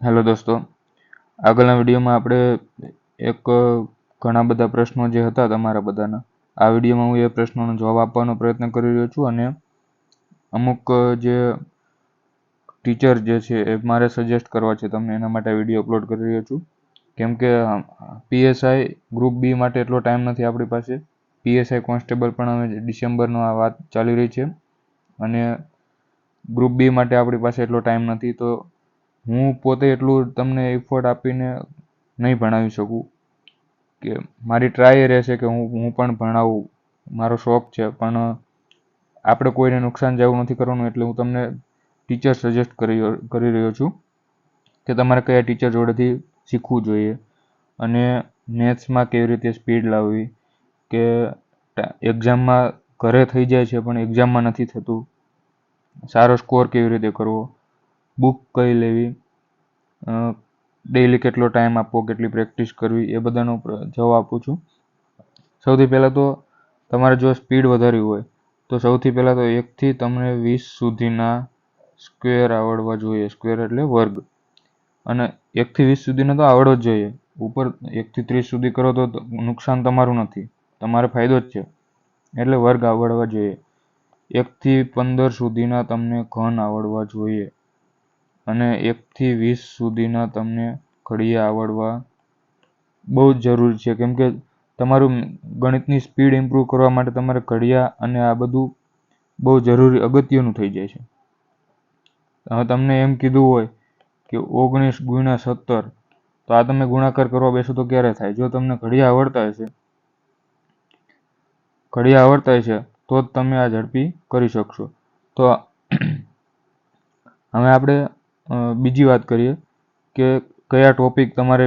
Hello દોસ્તો, આગળના વિડીયોમાં આપણે એક ઘણા બધા પ્રશ્નો જે હતા તમારા બધાના, આ વિડીયોમાં હું એ પ્રશ્નોનો જવાબ આપવાનો પ્રયત્ન કરી રહ્યો છું. અને અમુક જે ટીચર જે છે એ મારે સજેસ્ટ કરવા છે તમને, એના માટે વિડીયો અપલોડ કરી રહ્યો છું. કેમ કે પીએસઆઈ ગ્રુપ બી માટે એટલો ટાઈમ નથી આપણી પાસે. પીએસઆઈ કોન્સ્ટેબલ પણ હવે ડિસેમ્બરનો આ વાત ચાલી રહી છે અને ગ્રુપ બી માટે આપણી પાસે એટલો ટાઈમ નથી. તો હું પોતે એટલું તમને એફર્ટ આપીને નહીં ભણાવી શકું. કે મારી ટ્રાય એ રહેશે કે હું પણ ભણાવું, મારો શોખ છે, પણ આપણે કોઈને નુકસાન જેવું નથી કરવાનું. એટલે હું તમને ટીચર સજેસ્ટ કરી રહ્યો છું કે તમારે કયા ટીચર જોડેથી શીખવું જોઈએ અને મેથ્સમાં કેવી રીતે સ્પીડ લાવવી, કે એક્ઝામમાં ઘરે થઈ જાય છે પણ એક્ઝામમાં નથી થતું, સારો સ્કોર કેવી રીતે કરવો, બુક કઈ લેવી, ડેઈલી કેટલો ટાઈમ આપવો, કેટલી પ્રેક્ટિસ કરવી, એ બધાનો જવાબ આપું છું. સૌથી પહેલાં તો તમારે જો સ્પીડ વધારવી હોય તો સૌથી પહેલાં તો 1 થી તમને 20 સુધીના સ્ક્વેર આવડવા જોઈએ. સ્ક્વેર એટલે વર્ગ. અને 1 થી 20 સુધીનો તો આવડવો જ જોઈએ. ઉપર 1 થી 30 સુધી કરો તો નુકસાન તમારું નથી, તમારે ફાયદો જ છે. એટલે વર્ગ આવડવા જોઈએ. 1 થી 15 સુધીના તમને ઘન આવડવા જોઈએ અને 1 થી 20 સુધીના તમને ઘડિયા આવડવા બહુ જ જરૂરી છે. કેમ કે તમારું ગણિતની સ્પીડ ઇમ્પ્રૂવ કરવા માટે તમારે ઘડિયા અને આ બધું બહુ જરૂરી અગત્યનું થઈ જાય છે. હવે તમને એમ કીધું હોય કે 19 × 17, તો આ તમે ગુણાકાર કરવા બેસો તો ક્યારે થાય? જો તમને ઘડિયા આવડતા હશે તો જ તમે આ ઝડપી કરી શકશો. તો હવે આપણે બીજી વાત કરીએ કે કયા ટોપિક તમારે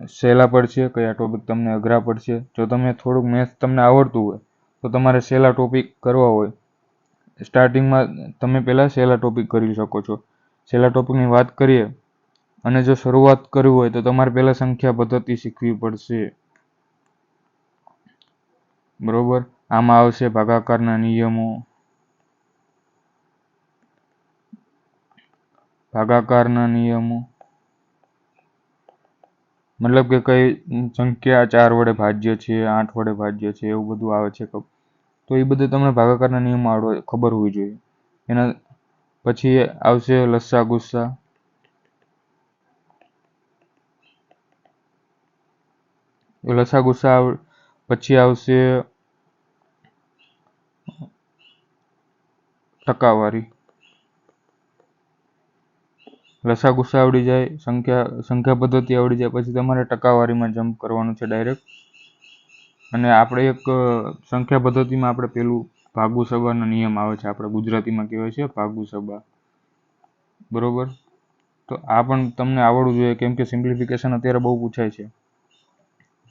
સહેલા પડશે, કયા ટોપિક તમને અઘરા પડશે. જો તમે થોડુંક મેથ્સ તમને આવડતું હોય તો તમારે સહેલા ટોપિક કરવા હોય, સ્ટાર્ટિંગમાં તમે પહેલાં સહેલા ટોપિક કરી શકો છો. સહેલા ટોપિકની વાત કરીએ અને જો શરૂઆત કરવી હોય તો તમારે પહેલાં સંખ્યા પદ્ધતિ શીખવી પડશે. બરોબર. આમાં આવશે ભાગાકારના નિયમો, મતલબ કે કઈ સંખ્યા 4 વડે ભાજ્ય છે, 8 વડે ભાજ્ય છે, એવું બધું આવે છે. તો એ બધું તમને ભાગાકારના નિયમો ખબર હોવી જોઈએ. એના પછી આવશે લસ્સા ગુસ્સા. લસ્સા ગુસ્સા પછી આવશે ટકાવારી. લસ્સા ગુસ્સા આવડી જાય, સંખ્યા પદ્ધતિ આવડી જાય, પછી તમારે ટકાવારીમાં જમ્પ કરવાનું છે ડાયરેક્ટ. અને આપણે એક સંખ્યા પદ્ધતિમાં આપણે પેલું ભાગુ સબાનો નિયમ આવે છે, આપણે ગુજરાતીમાં કહેવાય છે ભાગુ સબા. બરોબર. તો આ પણ તમને આવડવું જોઈએ. કેમ કે સિમ્પ્લિફિકેશન અત્યારે બહુ પૂછાય છે.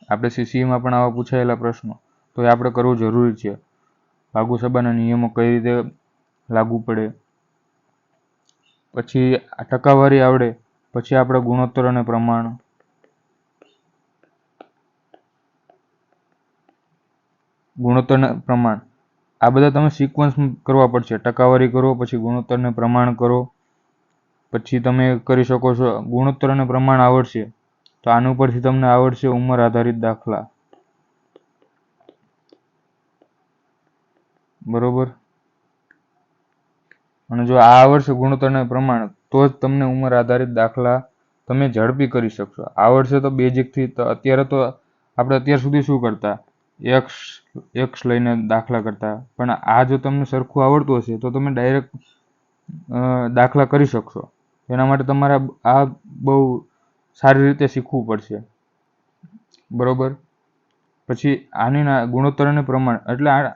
આપણે સીસીમાં પણ આવા પૂછાયેલા પ્રશ્નો, તો એ આપણે કરવું જરૂરી છે. ભાગુ સબાના નિયમો કઈ રીતે લાગુ પડે. પછી આ ટકાવારી આવડે પછી આપણે ગુણોત્તર અને પ્રમાણ, આ બધા તમે સિક્વન્સ કરવા પડશે. ટકાવારી કરો, પછી ગુણોત્તર અને પ્રમાણ કરો, પછી તમે કરી શકો છો. ગુણોત્તર અને પ્રમાણ આવડશે તો આના ઉપરથી તમને આવડશે ઉંમર આધારિત દાખલા. બરોબર. અને જો આ આવડશે ગુણોત્તર અને પ્રમાણ, તો જ તમને ઉંમર આધારિત દાખલા તમે ઝડપી કરી શકશો. આવડશે તો બેઝિકથી. તો આપણે અત્યાર સુધી શું કરતા, એક્સ લઈને દાખલા કરતા. પણ આ જો તમને સરખું આવડતું હશે તો તમે ડાયરેક્ટ દાખલા કરી શકશો. એના માટે તમારે આ બહુ સારી રીતે શીખવું પડશે. બરોબર. પછી આની ગુણોત્તર અને પ્રમાણ એટલે આ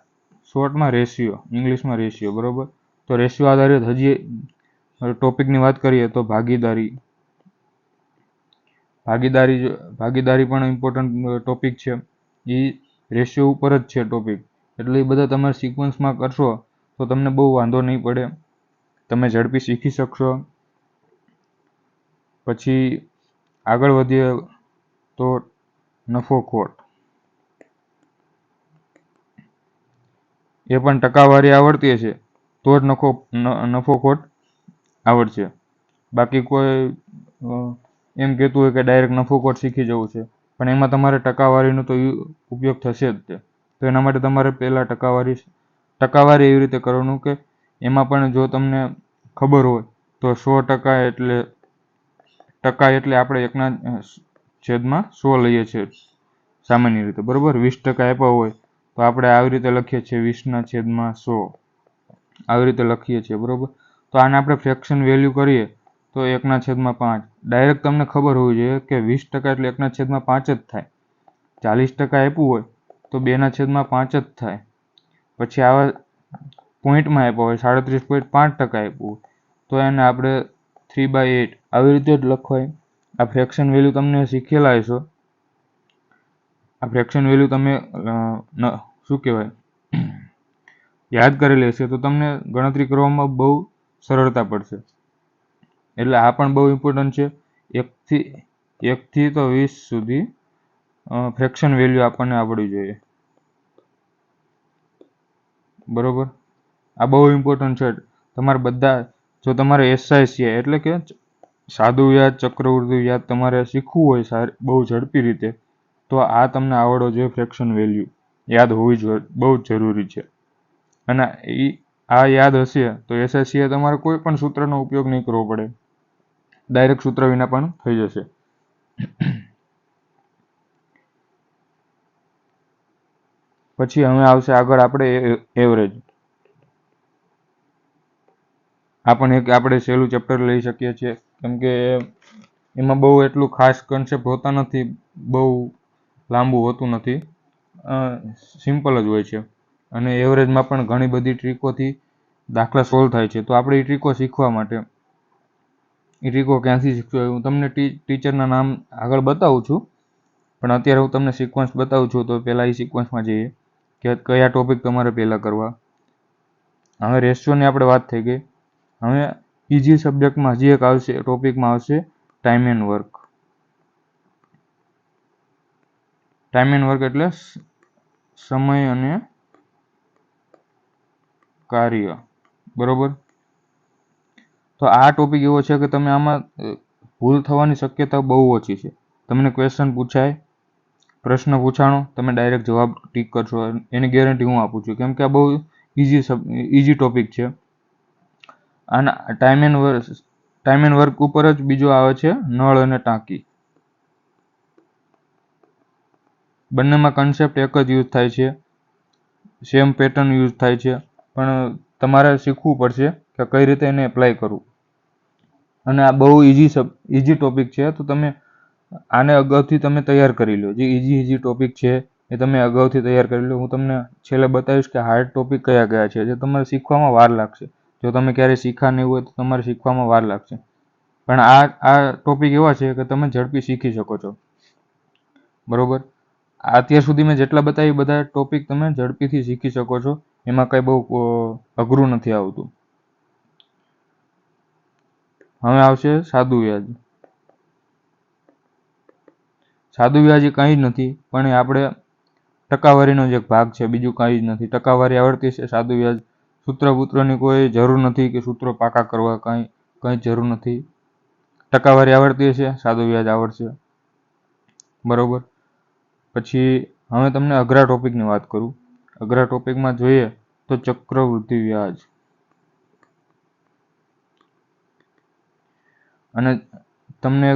શોર્ટમાં રેશિયો, ઇંગ્લિશમાં રેશિયો. બરોબર. તો રેશિયો આધારિત હજી ટોપિકની વાત કરીએ તો ભાગીદારી પણ ઇમ્પોર્ટન્ટ ટોપિક છે. એ રેશિયો ઉપર જ છે ટોપિક. એટલે એ બધા તમારે સિક્વન્સમાં કરશો તો તમને બહુ વાંધો નહીં પડે, તમે ઝડપી શીખી શકશો. પછી આગળ વધીએ તો નફો ખોટ, એ પણ ટકાવારી આવડતી હશે તો જ નફો ખોટ આવડશે. બાકી કોઈ એમ કહેતું હોય કે ડાયરેક્ટ નફો કોટ શીખી જવું છે, પણ એમાં તમારે ટકાવારીનો તો ઉપયોગ થશે જ તે. તો એના માટે તમારે પહેલાં ટકાવારી એવી રીતે કરવાનું કે એમાં પણ જો તમને ખબર હોય તો 100% એટલે આપણે 1/100 લઈએ છીએ સામાન્ય રીતે, બરાબર. 20% આપ્યા હોય તો આપણે આવી રીતે લખીએ છીએ 20/100 આવી રીતે લખીએ છીએ, બરાબર. તો આને આપણે ફ્રેક્શન વેલ્યુ કરીએ તો 1/5. ડાયરેક્ટ તમને ખબર હોવી જોઈએ કે 20% એટલે 1/5 જ થાય. 40% આપ્યું હોય તો 2/5 જ થાય. પછી આવા પોઈન્ટમાં આપ્યા હોય 37.5% આપ્યું હોય તો એને આપણે 3/8 આવી રીતે જ લખવાય. આ ફ્રેક્શન વેલ્યુ તમને શીખેલા હશો. આ ફ્રેક્શન વેલ્યુ તમે શું કહેવાય યાદ કરેલી હશે તો તમને ગણતરી કરવામાં બહુ સરળતા પડશે. એટલે આ પણ બહુ ઇમ્પોર્ટન્ટ છે. 1 થી 20 સુધી ફ્રેક્શન વેલ્યુ આપણને આવડવી જોઈએ, બરોબર. આ બહુ ઇમ્પોર્ટન્ટ છે. તમારે બધા જો તમારે SICI એટલે કે સાદું વ્યાજ, ચક્રવૃદ્ધિ વ્યાજ તમારે શીખવું હોય બહુ ઝડપી રીતે, તો આ તમને આવડવો જોઈએ. ફ્રેક્શન વેલ્યુ યાદ હોવી જોઈએ, બહુ જ જરૂરી છે. અને આ યાદ હશે તો SICI તમારે કોઈ પણ સૂત્રનો ઉપયોગ નહીં કરવો પડે, ડાયરેક્ટ સૂત્ર વિના પણ થઈ જશે. પછી હવે આવશે આગળ આપણે એવરેજ. આ પણ એક આપણે સહેલું ચેપ્ટર લઈ શકીએ છીએ, કેમ કે એમાં બહુ એટલું ખાસ કન્સેપ્ટ હોતા નથી, બહુ લાંબુ હોતું નથી, સિમ્પલ જ હોય છે. અને એવરેજમાં પણ ઘણી બધી ટ્રીકોથી દાખલા સોલ્વ થાય છે. તો આપણે એ ટ્રીકો શીખવા માટે એ ટ્રીકો ક્યાંથી શીખવા, હું તમને ટીચરના નામ આગળ બતાવું છું, પણ અત્યારે હું તમને સિક્વન્સ બતાવું છું. તો પહેલાં એ સિક્વન્સમાં જઈએ કે કયા ટોપિક તમારે પહેલાં કરવા. હવે રેશિયોની આપણે વાત થઈ ગઈ. હવે ઇઝી સબ્જેક્ટમાં હજી એક આવશે, ટોપિકમાં આવશે time and work. Time and work એટલે સમય અને કાર્ય, બરોબર. તો આ ટોપિક એવો છે કે તમે આમાં ભૂલ થવાની શક્યતા બહુ ઓછી છે. તમને ક્વેશ્ચન પૂછાય, પ્રશ્ન પૂછાણો, તમે ડાયરેક્ટ જવાબ ટીક કરશો, એની ગેરંટી હું આપું છું, કેમ કે આ બહુ ઇઝી ટોપિક છે. આના ટાઈમ એન્ડ વર્ક ઉપર જ બીજો આવે છે નળ અને ટાંકી. બંનેમાં કન્સેપ્ટ એક જ યુઝ થાય છે, સેમ પેટર્ન યુઝ થાય છે, પણ તમારે શીખવું પડશે કે કઈ રીતે એને એપ્લાય કરવું. અને આ બહુ ઇઝી ટોપિક છે, તો તમે આને અગાઉથી તમે તૈયાર કરી લો. જે ઇઝી ટોપિક છે એ તમે અગાઉથી તૈયાર કરી લો. હું તમને છેલ્લે બતાવીશ કે હાર્ડ ટોપિક કયા કયા છે, જે તમારે શીખવામાં વાર લાગશે. જો તમે ક્યારેય શીખા નહીં હોય તો તમારે શીખવામાં વાર લાગશે. પણ આ ટોપિક એવા છે કે તમે ઝડપી શીખી શકો છો, બરોબર. અત્યાર સુધી મેં જેટલા બતાવી બધા ટોપિક તમે ઝડપીથી શીખી શકો છો. એમાં કંઈ બહુ અઘરું નથી આવતું. હવે આવશે સાદું વ્યાજ. સાદું વ્યાજ એ કંઈ જ નથી, પણ એ આપણે ટકાવારીનો જ એક ભાગ છે, બીજું કંઈ જ નથી. ટકાવારી આવડતી છે, સાદું વ્યાજ સૂત્રની કોઈ જરૂર નથી કે સૂત્રો પાકા કરવા, કંઈ જરૂર નથી. ટકાવારી આવડતી હશે, સાદું વ્યાજ આવડશે, બરોબર. પછી હવે તમને અઘરા ટોપિકની વાત કરું. અઘરા ટોપિકમાં જોઈએ તો ચક્રવૃદ્ધિ વ્યાજ. અને તમને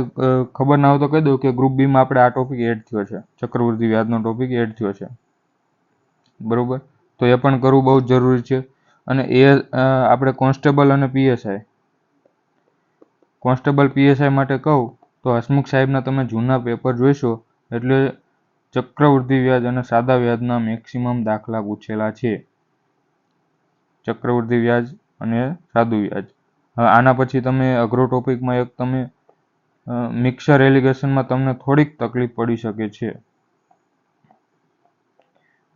ખબર ના હોય તો કહી દઉં કે ગ્રુપ બીમાં આપણે આ ટોપિક એડ થયો છે, ચક્રવૃદ્ધિ વ્યાજનો ટોપિક એડ થયો છે, બરોબર. તો એ પણ કરવું બહુ જ જરૂરી છે. અને એ આપણે કોન્સ્ટેબલ અને PSI માટે કહું તો હસમુખ સાહેબના તમે જૂના પેપર જોઈશો એટલે ચક્રવૃદ્ધિ વ્યાજ અને સાદા વ્યાજના મેક્સિમમ દાખલા પૂછેલા છે. ચક્રવૃદ્ધિ વ્યાજ અને સાદું વ્યાજ. આના પછી તમે અઘરો ટોપિકમાં એક તમે મિક્સર એલિગેશનમાં તમને થોડીક તકલીફ પડી શકે છે,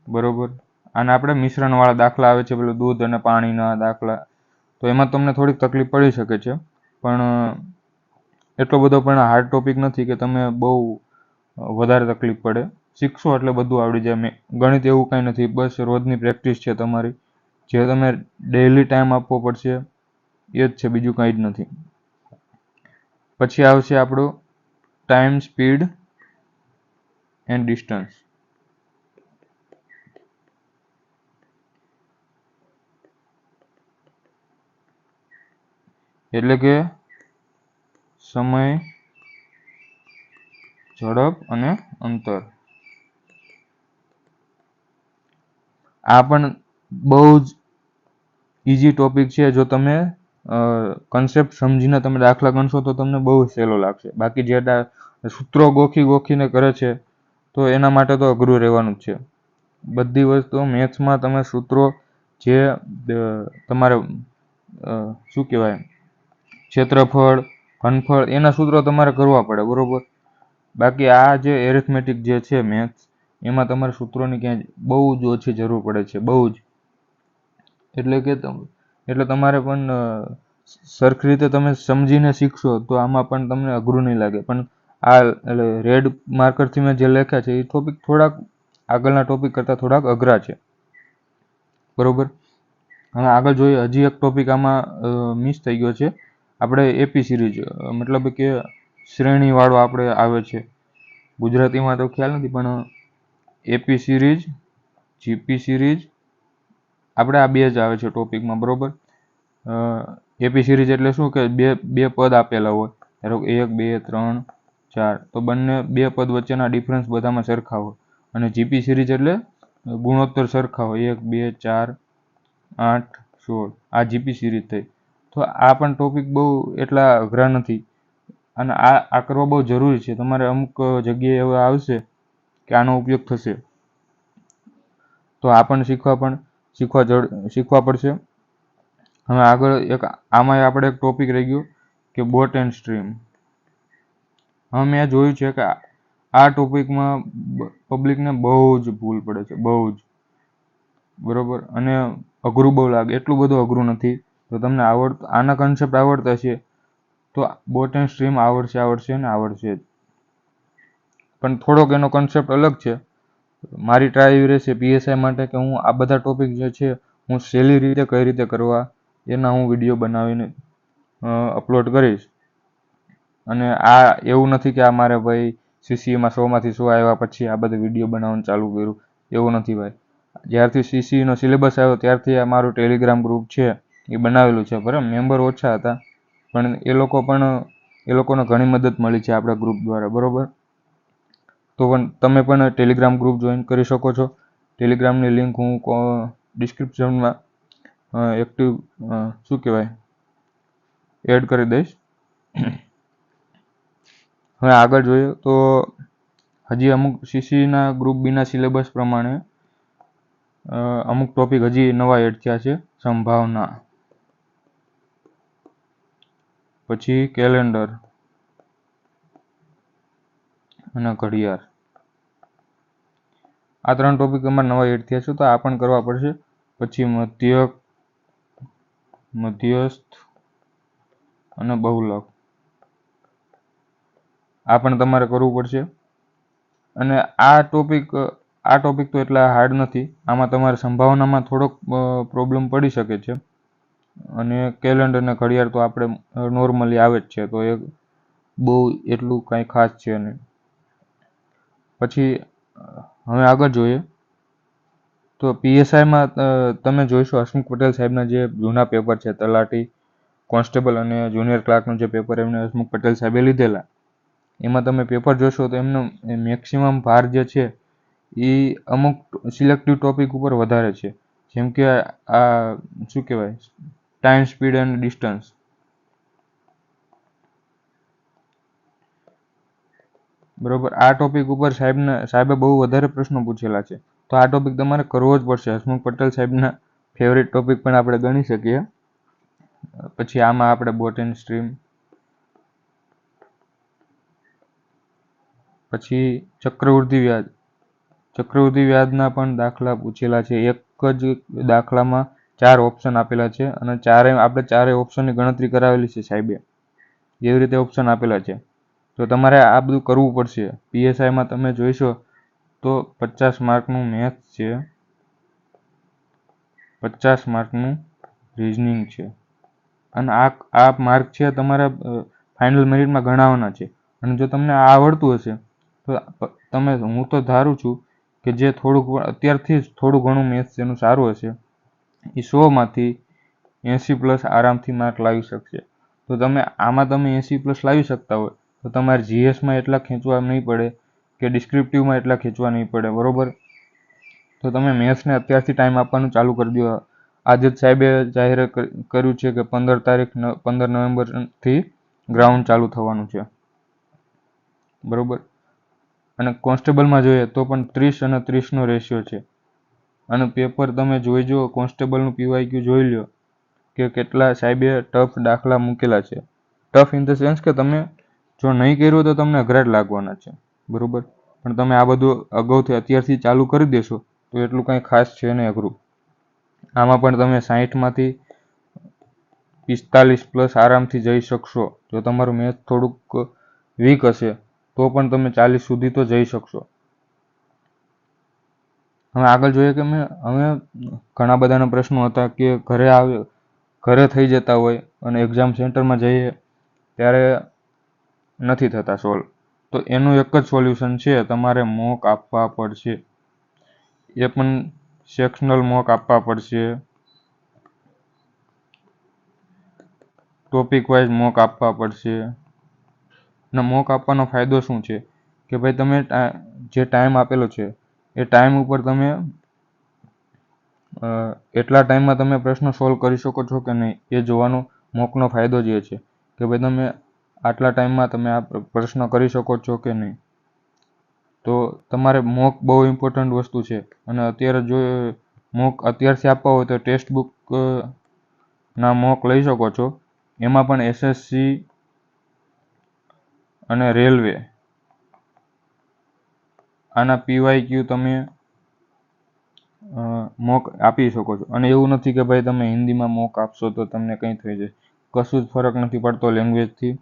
બરોબર. અને આપણે મિશ્રણવાળા દાખલા આવે છે, પેલું દૂધ અને પાણીના દાખલા, તો એમાં તમને થોડીક તકલીફ પડી શકે છે. પણ એટલો બધો પણ હાર્ડ ટોપિક નથી કે તમે બહુ વધારે તકલીફ પડે. શીખશો એટલે બધું આવડી જાય. ગણિત એવું કંઈ નથી, બસ રોજની પ્રેક્ટિસ છે તમારી. જે તમે ડેઇલી ટાઈમ આપવો પડશે એ જ છે, બીજું કંઈ જ નથી. પછી આવશે આપણો ટાઈમ, સ્પીડ એન્ડ ડિસ્ટન્સ. એટલે કે સમય, ઝડપ અને અંતર. આ પણ બહુ જ ઇઝી ટોપિક છે. જો તમે કન્સેપ્ટ સમજીને તમે દાખલા ગણશો તો તમને બહુ સહેલો લાગશે. બાકી જે સૂત્રો ગોખીને કરે છે તો એના માટે તો અઘરું રહેવાનું જ છે. બધી વસ્તુ મેથ્સમાં તમે સૂત્રો જે તમારે શું કહેવાય, ક્ષેત્રફળ, ઘનફળ, એના સૂત્રો તમારે કરવા પડે, બરોબર. બાકી આ જે એરિથમેટિક જે છે મેથ્સ, એમાં તમારે સૂત્રોની ક્યાંય બહુ જ ઓછી જરૂર પડે છે, બહુ જ. એટલે તમારે પણ સરખી રીતે તમે સમજીને શીખશો તો આમાં પણ તમને અઘરું નહીં લાગે. પણ આ રેડ માર્કરથી મેં જે લખ્યા છે એ ટોપિક થોડાક આગળના ટોપિક કરતાં થોડાક અઘરા છે, બરોબર. હવે આગળ જોઈએ. હજી એક ટોપિક આમાં મિસ થઈ ગયો છે. આપણે એપી સિરીઝ, મતલબ કે શ્રેણીવાળો આપણે આવે છે. ગુજરાતીમાં તો ખ્યાલ નથી, પણ એપી સિરીઝ, જીપી સિરીઝ, આપણે આ બે જ આવે છે ટોપિકમાં, બરોબર. એપી સિરીઝ એટલે શું કે બે પદ આપેલા હોય, ધારો કે 1, 2, 3, 4, તો બંને બે પદ વચ્ચેના ડિફરન્સ બધામાં સરખા હોય. અને જીપી સિરીઝ એટલે ગુણોત્તર સરખા હોય, 1, 2, 4, 8, 16. આ જીપી સિરીઝ થઈ. તો આ પણ ટોપિક બહુ એટલા અઘરા નથી, અને આ કરવો બહુ જરૂરી છે. તમારે અમુક જગ્યાએ એવા આવશે કે આનો ઉપયોગ થશે, તો આ પણ શીખવા પડશે. હવે આગળ આમાં આપણે એક ટોપિક રહી ગયો કે બોટ એન્ડ સ્ટ્રીમ. હવે મેં જોયું છે કે આ ટોપિકમાં પબ્લિકને બહુ જ ભૂલ પડે છે, બહુ જ, બરોબર. અને અઘરું બહુ લાગે. એટલું બધું અઘરું નથી. તો તમને આના કન્સેપ્ટ આવડતા છે તો બોટ એન્ડ સ્ટ્રીમ આવડશે ને આવડશે જ. પણ થોડોક એનો કન્સેપ્ટ અલગ છે. મારી ટ્રાય એવી રહેશે પીએસઆઈ માટે કે હું આ બધા ટોપિક જે છે હું સહેલી રીતે કઈ રીતે કરવા એના હું વિડીયો બનાવીને અપલોડ કરીશ. અને આ એવું નથી કે આ મારે ભાઈ સીસીમાં 100માંથી 100 આવ્યા પછી આ બધા વિડીયો બનાવવાનું ચાલુ કર્યું, એવું નથી ભાઈ. જ્યારથી સીસીનો સિલેબસ આવ્યો ત્યારથી આ મારું ટેલિગ્રામ ગ્રુપ છે એ બનાવેલું છે. બરાબર, મેમ્બર ઓછા હતા, પણ એ લોકોને ઘણી મદદ મળી છે આપણા ગ્રુપ દ્વારા, બરોબર. તો પણ તમે પણ ટેલિગ્રામ ગ્રુપ જોઈન કરી શકો છો. ટેલિગ્રામની લિંક હું ડિસ્ક્રિપ્શનમાં એડ કરી દઈશ. હવે આગળ જોઈએ તો હજી અમુક સીસીના ગ્રુપ બીના સિલેબસ પ્રમાણે અમુક ટોપિક હજી નવા એડ થયા છે. સંભાવના, પછી કેલેન્ડર અને ઘડિયાળ. આ 3 ટોપિક અમારે નવા એડ થયા છે, તો આ પણ કરવા પડશે. પછી મધ્યસ્થ અને બહુલક, આ પણ તમારે કરવું પડશે. અને આ ટોપિક તો એટલા હાર્ડ નથી. આમાં તમારે સંભાવનામાં થોડોક પ્રોબ્લેમ પડી શકે છે. અને કેલેન્ડર અને ઘડિયાળ તો આપણે નોર્મલી આવે જ છે, તો એ બહુ એટલું કાંઈ ખાસ છે નહીં. પછી હવે આગળ જોઈએ તો પીએસઆઈમાં તમે જોઈશો હસમુખ પટેલ સાહેબના જે જૂના પેપર છે, તલાટી, કોન્સ્ટેબલ અને જુનિયર ક્લાર્કનું જે પેપર એમને હસમુખ પટેલ સાહેબે લીધેલા, એમાં તમે પેપર જોશો તો એમનો મેક્સિમમ ભાર જે છે એ અમુક સિલેક્ટિવ ટોપિક ઉપર વધારે છે. જેમ કે આ શું કહેવાય, ટાઈમ, સ્પીડ એન્ડ ડિસ્ટન્સ, બરોબર. આ ટોપિક ઉપર સાહેબે બહુ વધારે પ્રશ્નો પૂછેલા છે, તો આ ટોપિક તમારે કરવો જ પડશે. હસમુખ પટેલ સાહેબના ફેવરેટ ટોપિક પણ આપણે ગણી શકીએ. પછી આમાં આપણે બોટ એન્ડ સ્ટ્રીમ, પછી ચક્રવૃદ્ધિ વ્યાજના પણ દાખલા પૂછેલા છે. એક જ દાખલામાં 4 ઓપ્શન આપેલા છે અને આપણે ચારેય ઓપ્શનની ગણતરી કરાવેલી છે સાહેબે, એવી રીતે ઓપ્શન આપેલા છે. તો તમારે આ બધું કરવું પડશે. પીએસઆઈમાં તમે જોઈશો તો 50 માર્કનું મેથ્સ છે, 50 માર્કનું રિઝનિંગ છે, અને આ માર્ક છે તમારા ફાઇનલ મેરિટમાં ગણાવવાના છે. અને જો તમને આ આવડતું હશે તો હું તો ધારું છું કે જે અત્યારથી જ થોડું ઘણું મેથ્સ એનું સારું હશે એ 100માંથી 80+ આરામથી માર્ક લાવી શકશે. તો તમે 80+ લાવી શકતા હોય તો તમારે જીએસમાં એટલા ખેંચવા નહીં પડે કે ડિસ્ક્રિપ્ટિવમાં એટલા ખેંચવા નહીં પડે, બરોબર. તો તમે મેથ્સને અત્યારથી ટાઈમ આપવાનું ચાલુ કરી દો. આજે જ સાહેબે જાહેર કર્યું છે કે 15 નવેમ્બરથી ગ્રાઉન્ડ ચાલુ થવાનું છે, બરોબર. અને કોન્સ્ટેબલમાં જોઈએ તો પણ 30 અને 30નો રેશિયો છે. અને પેપર તમે જોઈજો, કોન્સ્ટેબલનું પીવાયક્યુ જોઈ લો કે કેટલા સાહેબે ટફ દાખલા મૂકેલા છે. ટફ ઇન ધ સેન્સ કે તમે જો નહીં કર્યું તો તમને અઘરા જ લાગવાના છે, બરોબર. પણ તમે આ બધું અગાઉથી અત્યારથી ચાલુ કરી દેશો તો એટલું કાંઈ ખાસ છે નહીં અઘરું. આમાં પણ તમે 60માંથી 45+ આરામથી જઈ શકશો. જો તમારું મેથ થોડુંક વીક હશે તો પણ તમે 40 સુધી તો જઈ શકશો. હવે આગળ જોઈએ કે હવે ઘણા બધાના પ્રશ્નો હતા કે ઘરે થઈ જતા હોય અને એક્ઝામ સેન્ટરમાં જઈએ ત્યારે નથી થતા સોલ્વ. તો એનું એક જ સોલ્યુશન છે, તમારે મોક આપવા પડશે. એ પણ સેક્શનલ મોક આપવા પડશે, ટોપિક વાઇઝ મોક આપવા પડશે. અને મોક આપવાનો ફાયદો શું છે કે ભાઈ તમે જે ટાઈમ આપેલો છે એ ટાઈમ ઉપર તમે એટલા ટાઈમમાં તમે પ્રશ્ન સોલ્વ કરી શકો છો કે નહીં એ જોવાનો મોકનો ફાયદો જ એ છે કે ભાઈ તમે આટલા ટાઈમમાં તમે આ પ્રશ્ન કરી શકો છો કે નહીં. તો તમારે મોક બહુ ઇમ્પોર્ટન્ટ વસ્તુ છે. અને અત્યારે જો મોક અત્યારથી આપવા હોય તો ટેક્સ્ટ બુક ના મોક લઈ શકો છો. એમાં પણ એસએસસી અને રેલવે આના પીવાયક્યુ તમે મોક આપી શકો છો. અને એવું નથી કે ભાઈ તમે હિન્દીમાં મોક આપશો તો તમને કંઈ થઈ જાય, કશું જ ફરક નથી પડતો લેંગ્વેજથી.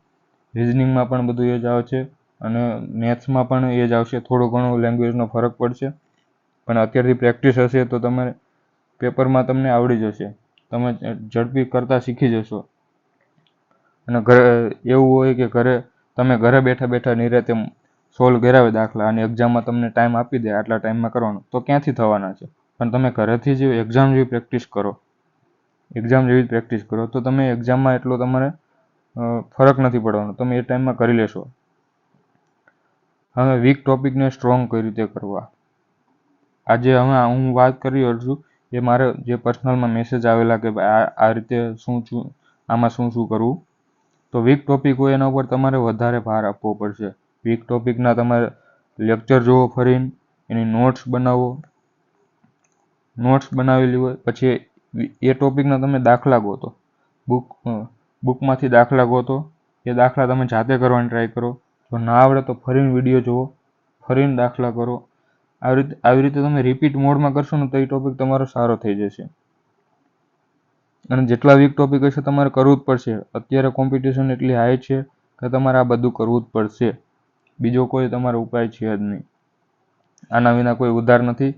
રિઝનિંગમાં પણ બધું એ જ આવે છે અને મેથ્સમાં પણ એ જ આવશે. થોડો ઘણો લેંગ્વેજનો ફરક પડશે પણ અત્યારથી પ્રેક્ટિસ હશે તો તમારે પેપરમાં તમને આવડી જશે, તમે ઝડપી કરતાં શીખી જશો. અને એવું હોય કે તમે ઘરે બેઠા બેઠા નિરાતે સોલ્વ કરાવે દાખલા અને એક્ઝામમાં તમને ટાઈમ આપી દે આટલા ટાઈમમાં કરવાનો, તો ક્યાંથી થવાના છે. પણ તમે ઘરેથી જ એક્ઝામ જેવી પ્રેક્ટિસ કરો તો તમે એક્ઝામમાં એટલો તમારે ફરક નથી પડવાનો, તમે એ ટાઈમમાં કરી લેશો. હવે વીક ટોપિકને સ્ટ્રોંગ કઈ રીતે કરવા, આજે હું વાત કરી રહ્યો છું એ મારે જે પર્સનલમાં મેસેજ આવેલા કે આ રીતે આમાં શું કરવું. તો વીક ટોપિક હોય એના ઉપર તમારે વધારે ભાર આપવો પડશે. વીક ટોપિકના તમારે લેક્ચર જોવો, ફરીને એની નોટ્સ બનાવેલી હોય, પછી એ ટોપિકના તમે દાખલા ગોતો, બુકમાંથી દાખલા ગોતો, એ દાખલા તમે જાતે કરવાની ટ્રાય કરો. જો ના આવડે તો ફરીને વિડીયો જુઓ, ફરીને દાખલા કરો. આવી રીતે તમે રિપીટ મોડમાં કરશો ને તો એ ટોપિક તમારો સારો થઈ જશે. અને જેટલા વીક ટોપિક હશે તમારે કરવું જ પડશે. અત્યારે કોમ્પિટિશન એટલી હાઈ છે કે તમારે આ બધું કરવું જ પડશે. બીજો કોઈ તમારો ઉપાય છે જ નહીં. આના વિના કોઈ ઉધાર નથી.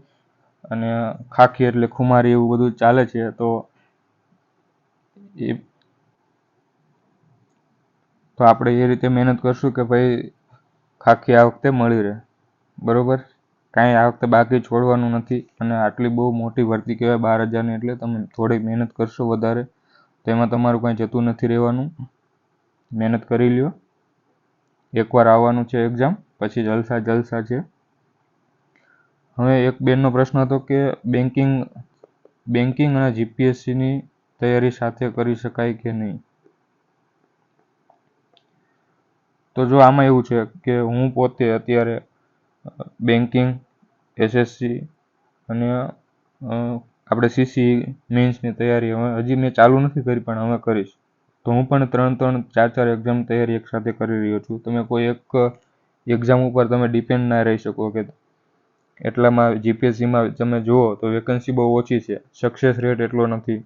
અને ખાખી એટલે ખુમારી એવું બધું ચાલે છે. તો આપણે એ રીતે મહેનત કરશું કે ભાઈ ખાખી આ વખતે મળી રહે, બરોબર. કાંઈ આ વખતે બાકી છોડવાનું નથી. અને આટલી બહુ મોટી ભરતી કહેવાય 12,000ની, એટલે તમે થોડી મહેનત કરશો વધારે તો એમાં તમારું કાંઈ જતું નથી રહેવાનું. મહેનત કરી લ્યો. એકવાર આવવાનું છે એક્ઝામ, પછી જલસા છે. હવે એક બેનનો પ્રશ્ન હતો કે બેન્કિંગ અને જીપીએસસીની તૈયારી સાથે કરી શકાય કે નહીં. તો જો આમાં એવું છે કે હું પોતે અત્યારે બેન્કિંગ, એસએસસી અને આપણે સીસી મેન્સની તૈયારી હજી મેં ચાલુ નથી કરી પણ હવે કરીશ. તો હું પણ 3-3, 4-4 એક્ઝામ તૈયારી એકસાથે કરી રહ્યો છું. તમે કોઈ એક એક્ઝામ ઉપર તમે ડિપેન્ડ ના રહી શકો કે એટલામાં જીપીએસસીમાં તમે જુઓ તો વેકન્સી બહુ ઓછી છે, સક્સેસ રેટ એટલો નથી,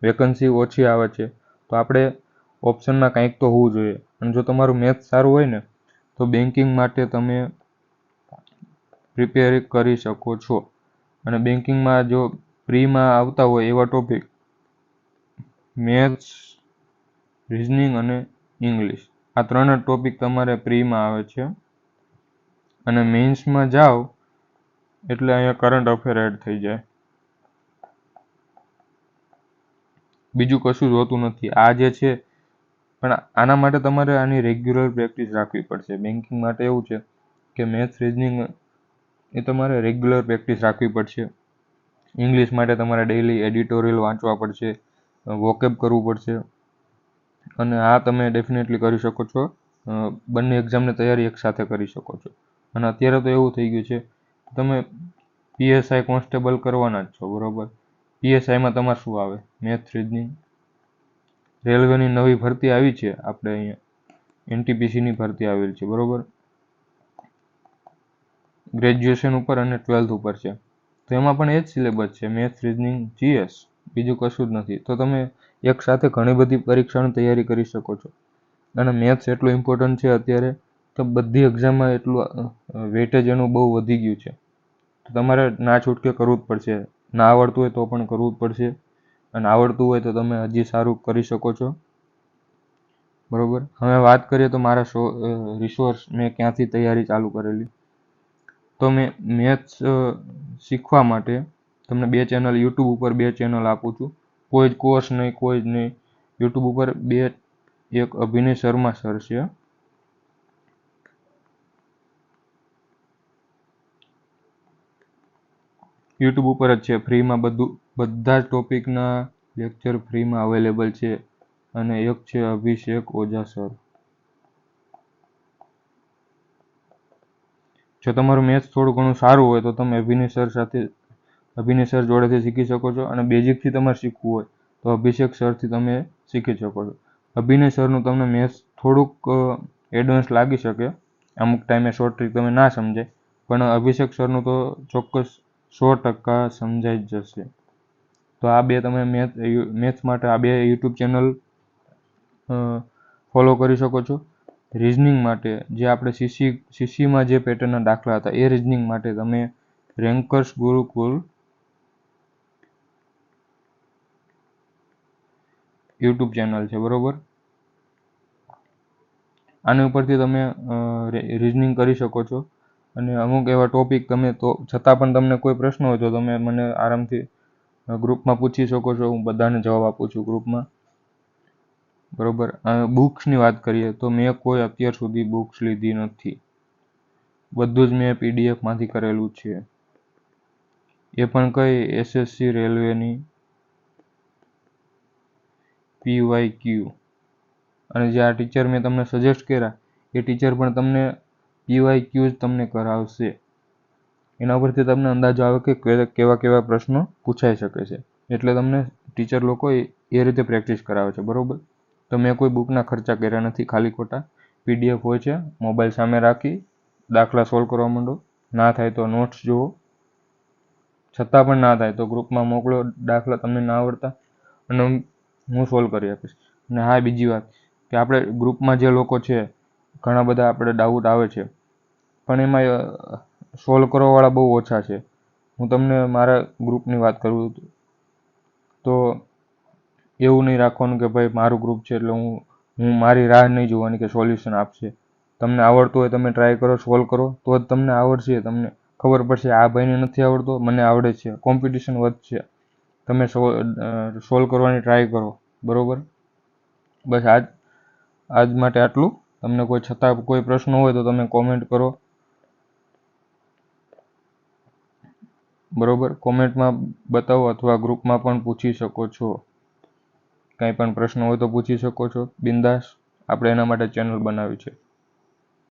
વેકન્સી ઓછી આવે છે. તો આપણે ઓપ્શનમાં કંઈક તો હોવું જોઈએ. અને જો તમારું મેથ્સ સારું હોય ને તો બેન્કિંગ માટે તમે પ્રિપેર કરી શકો છો. અને બેન્કિંગમાં જો પ્રીમાં આવતા હોય એવા ટોપિક મેથ્સ, રિઝનિંગ અને ઇંગ્લિશ, આ 3 જ ટોપિક તમારે પ્રીમાં આવે છે અને મેઇન્સમાં જાઓ એટલે અહીંયા કરંટ અફેર એડ થઈ જાય. બીજું કશું જ હોતું નથી. આ જે છે પણ આના માટે તમારે આની રેગ્યુલર પ્રેક્ટિસ રાખવી પડશે. બેન્કિંગ માટે એવું છે કે મેથ્સ રિઝનિંગ એ તમારે રેગ્યુલર પ્રેક્ટિસ રાખવી પડશે. ઇંગ્લિશ માટે તમારે ડેઇલી એડિટોરિયલ વાંચવા પડશે, વોકેબ કરવું પડશે અને આ તમે ડેફિનેટલી કરી શકો છો. બંને એક્ઝામની તૈયારી એકસાથે કરી શકો છો. અને અત્યારે તો એવું થઈ ગયું છે તમે PSI કોન્સ્ટેબલ કરવાના જ છો, બરાબર. PSIમાં તમારે શું આવે? Maths reasoning. રેલવેની નવી ભરતી આવી છે, આપણે અહીંયા NTPCની ભરતી આવેલ છે, બરાબર. ગ્રેજ્યુએશન ઉપર અને 12th ઉપર છે. તો એમાં પણ એ જ સિલેબસ છે, મેથ્સ રિઝનિંગ GS, બીજું કશું જ નથી. તો તમે એકસાથે ઘણી બધી પરીક્ષાની તૈયારી કરી શકો છો. અને મેથ્સ એટલું ઇમ્પોર્ટન્ટ છે અત્યારે તો બધી એક્ઝામમાં એટલું વેટેજ એનું બહુ વધી ગયું છે. તો તમારે ના છૂટકે કરવું જ પડશે. ના આવડતું હોય તો પણ કરવું જ પડશે અને આવડતું હોય તો તમે હજી સારું કરી શકો છો, બરાબર. હવે વાત કરીએ તો મારા રિસોર્સ મેં ક્યાંથી તૈયારી ચાલુ કરેલી. તો મેં મેથ્સ શીખવા માટે તમને 2 ચેનલ યુટ્યુબ ઉપર 2 ચેનલ આપું છું. કોઈ જ કોર્સ નહીં, કોઈ જ નહીં. યુટ્યુબ ઉપર 2, એક અભિનય શર્મા સર છે, યુટ્યુબ ઉપર જ છે, ફ્રીમાં બધા જ ટોપિકના લેક્ચર ફ્રીમાં અવેલેબલ છે. અને એક છે અભિષેક ઓઝા સર. જો તમારું મેથ્સ થોડું ઘણું સારું હોય તો તમે અભિનય સર જોડેથી શીખી શકો છો. અને બેઝિકથી તમારે શીખવું હોય તો અભિષેક સરથી તમે શીખી શકો છો. અભિનય સરનું તમને મેથ્સ થોડુંક એડવાન્સ લાગી શકે, અમુક ટાઈમે શોર્ટ ટ્રીક તમે ના સમજાય, પણ અભિષેક સરનું તો ચોક્કસ 100% સમજાઈ જ જશે. તો આ 2 તમે મેથ્સ માટે આ 2 યુટ્યુબ ચેનલ ફોલો કરી શકો છો. રિઝનિંગ માટે જે આપણે CC માં જે પેટર્નના દાખલા હતા એ રિઝનિંગ માટે તમે રેન્કર્સ ગુરુકુલ યુટ્યુબ ચેનલ છે, બરાબર. આની ઉપરથી તમે રિઝનિંગ કરી શકો છો. અને અમુક એવા ટોપિક તમે તો છતાં પણ તમને કોઈ પ્રશ્ન હોય તો તમે મને આરામથી ગ્રુપમાં પૂછી શકો છો. હું બધાને જવાબ આપું છું ગ્રુપમાં, બરાબર. બુક્સની વાત કરીએ તો મેં કોઈ અત્યાર સુધી બુક્સ લીધી નથી. બધું જ મેં PDF માંથી કરેલું છે. એ પણ કઈ SSC રેલવેની PYQ. અને જે આ ટીચર મેં તમને સજેસ્ટ કર્યા એ ટીચર પણ તમને PYQ જ તમને કરાવશે. એના પરથી તમને અંદાજો આવે કે કેવા કેવા પ્રશ્નો પૂછાઈ શકે છે. એટલે તમને ટીચર લોકો એ રીતે પ્રેક્ટિસ કરાવે છે, બરાબર. તો મેં કોઈ બુકના ખર્ચા કર્યા નથી, ખાલી ખોટા. PDF હોય છે, મોબાઈલ સામે રાખી દાખલા સોલ્વ કરવા માંડો. ના થાય તો નોટ્સ જુઓ, છતાં પણ ના થાય તો ગ્રુપમાં મોકલો દાખલા તમને ના આવડતા અને હું સોલ્વ કરી આપીશ. અને હા, બીજી વાત કે આપણે ગ્રુપમાં જે લોકો છે ઘણા બધા આપણે ડાઉટ આવે છે, પણ એમાં સોલ્વ કરવાવાળા બહુ ઓછા છે. હું તમને મારા ગ્રુપની વાત કરું તો એવું નહીં રાખવાનું કે ભાઈ મારું ગ્રુપ છે એટલે હું મારી રાહ નહીં જોવાની કે સોલ્યુશન આપશે. તમને આવડતું હોય તમે ટ્રાય કરો, સોલ્વ કરો તો જ તમને આવડશે. તમને ખબર પડશે આ ભાઈને નથી આવડતો, મને આવડે છે, કોમ્પિટિશન વધશે. તમે સોલ્વ કરવાની ટ્રાય કરો, બરાબર. બસ આજ માટે આટલું. તમને છતાં કોઈ પ્રશ્ન હોય તો તમે કોમેન્ટ કરો, બરાબર. કોમેન્ટમાં બતાવો અથવા ગ્રુપમાં પણ પૂછી શકો છો. કાંઈ પણ પ્રશ્ન હોય તો પૂછી શકો છો બિંદાસ. આપણે એના માટે ચેનલ બનાવી છે.